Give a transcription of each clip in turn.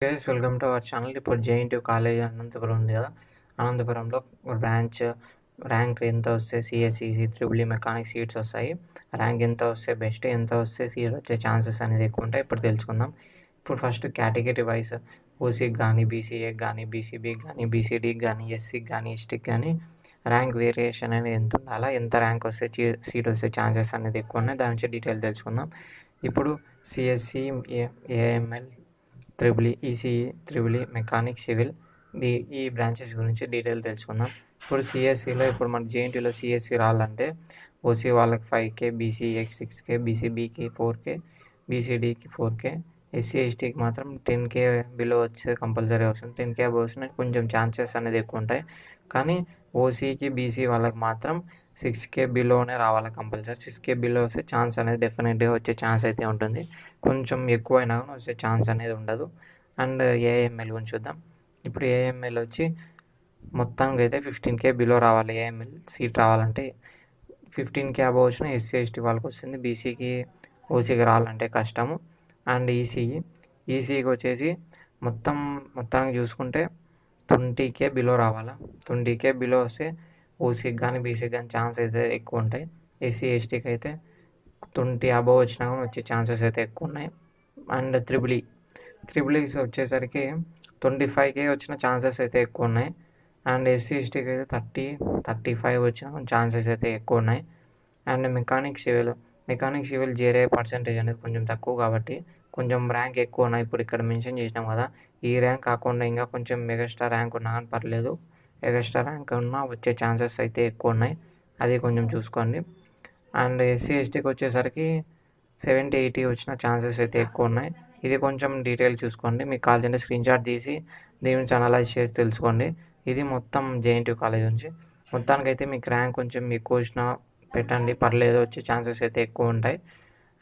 Guys welcome to our channel. ఇప్పుడు JNTU college Anantapur ఉంది కదా, అనంతపురంలో బ్రాంచ్ ర్యాంక్ ఎంత వస్తే CSE, triple E mechanic seats వస్తాయి. ర్యాంక్ ఎంత వస్తే బెస్ట్, ఎంత వస్తే సీట్ వచ్చే ఛాన్సెస్ అనేది ఎక్కువ ఉంటాయి. ఇప్పుడు తెలుసుకుందాం. ఇప్పుడు ఫస్ట్ కేటగిరీ వైజ్ ఓసీకి కానీ, బీసీఏకి కానీ, బీసీబీకి కానీ, బీసీడీకి కానీ, ఎస్సీకి కానీ, ఎస్టీకి కానీ ర్యాంక్ వేరియేషన్ అనేది ఎంత ఉండాలా, ఎంత ర్యాంక్ వస్తే సీట్ వస్తే ఛాన్సెస్ అనేది ఎక్కువ ఉన్నాయి. దాని నుంచి డీటెయిల్ తెలుసుకుందాం. ఇప్పుడు CSE, AML, triple E, ECE, triple E, mechanic, civil ఈ బ్రాంచెస్ గురించి డీటెయిల్ తెలుసుకుందాం. ఇప్పుడు సిఎస్సిలో ఇప్పుడు మన జేఎన్టీయూలో సిఎస్సి రావాలంటే ఓసీ వాళ్ళకి 5K, బీసీఏకి 6K, బీసీబీకి 4K, బీసీడీకి 4K, SC ఎస్టీకి మాత్రం 10K బిలో వచ్చే కంపల్సరీ వస్తుంది. 10K అబవ్ వచ్చిన కొంచెం ఛాన్సెస్ అనేది ఎక్కువ ఉంటాయి. కానీ ఓసీకి, బీసీ వాళ్ళకి మాత్రం 6K బిలోనే రావాలి కంపల్సరీ. 6K బిలో వస్తే ఛాన్స్ అనేది డెఫినెట్గా వచ్చే ఛాన్స్ అయితే ఉంటుంది. కొంచెం ఎక్కువ అయినా కానీ వచ్చే ఛాన్స్ అనేది ఉండదు. అండ్ ఏఎంఎల్ గురించి చూద్దాం. ఇప్పుడు ఏఎంఎల్ వచ్చి మొత్తానికి అయితే 15K బిలో రావాలి. ఏఎంఎల్ సీట్ రావాలంటే 15K అబవ్ వచ్చిన ఎస్సీ ఎస్టీ వాళ్ళకి వస్తుంది. బీసీకి, ఓసీకి రావాలంటే కష్టము. అండ్ ఈసీకి వచ్చేసి మొత్తానికి చూసుకుంటే 20K బిలో రావాలా. 20K బిలో వస్తే ఓసీకి కానీ, బీసీకి కానీ ఛాన్స్ అయితే ఎక్కువ ఉంటాయి. ఎస్సీ ఎస్టీకి అయితే 20 అబవ్ వచ్చినా కానీ వచ్చే ఛాన్సెస్ అయితే ఎక్కువ ఉన్నాయి. అండ్ త్రిబుల్ ఈస్ వచ్చేసరికి 25K వచ్చిన ఛాన్సెస్ అయితే ఎక్కువ ఉన్నాయి. అండ్ ఎస్సీ ఎస్టీకి అయితే 30-35 వచ్చిన ఛాన్సెస్ అయితే ఎక్కువ ఉన్నాయి. అండ్ మెకానిక్ సివిల్ జేరే పర్సెంటేజ్ అనేది కొంచెం తక్కువ కాబట్టి కొంచెం ర్యాంక్ ఎక్కువ ఉన్నాయి. ఇప్పుడు ఇక్కడ మెన్షన్ చేసినాం కదా, ఈ ర్యాంక్ కాకుండా ఇంకా కొంచెం ఎగస్ట్రా ర్యాంక్ ఉన్నా కానీ పర్లేదు. ఎగస్ట్రా ర్యాంక్ ఉన్నా వచ్చే ఛాన్సెస్ అయితే ఎక్కువ ఉన్నాయి, అది కొంచెం చూసుకోండి. అండ్ ఎస్సీ ఎస్టీకి వచ్చేసరికి 70-80 వచ్చిన ఛాన్సెస్ అయితే ఎక్కువ ఉన్నాయి. ఇది కొంచెం డీటెయిల్ చూసుకోండి. మీకు కావాల్సింటే స్క్రీన్ షాట్ తీసి దీని నుంచి అనలైజ్ చేసి తెలుసుకోండి. ఇది మొత్తం జేఎన్టీయూ కాలేజ్ నుంచి. మొత్తానికైతే మీకు ర్యాంక్ కొంచెం ఎక్కువ వచ్చినా పెట్టండి, పర్లేదు, వచ్చే ఛాన్సెస్ అయితే ఎక్కువ ఉంటాయి.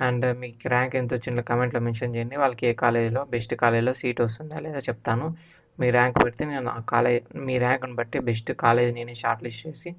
అండ్ మీకు ర్యాంక్ ఎంత వచ్చిందో కమెంట్లో మెన్షన్ చేయండి. వాళ్ళకి ఏ కాలేజీలో బెస్ట్ కాలేజీలో సీట్ వస్తుందా లేదా చెప్తాను. మీ ర్యాంక్ పెడితే నేను ఆ కాలేజ్ మీ ర్యాంక్ని బట్టి బెస్ట్ కాలేజ్ నేను షార్ట్ లిస్ట్ చేసి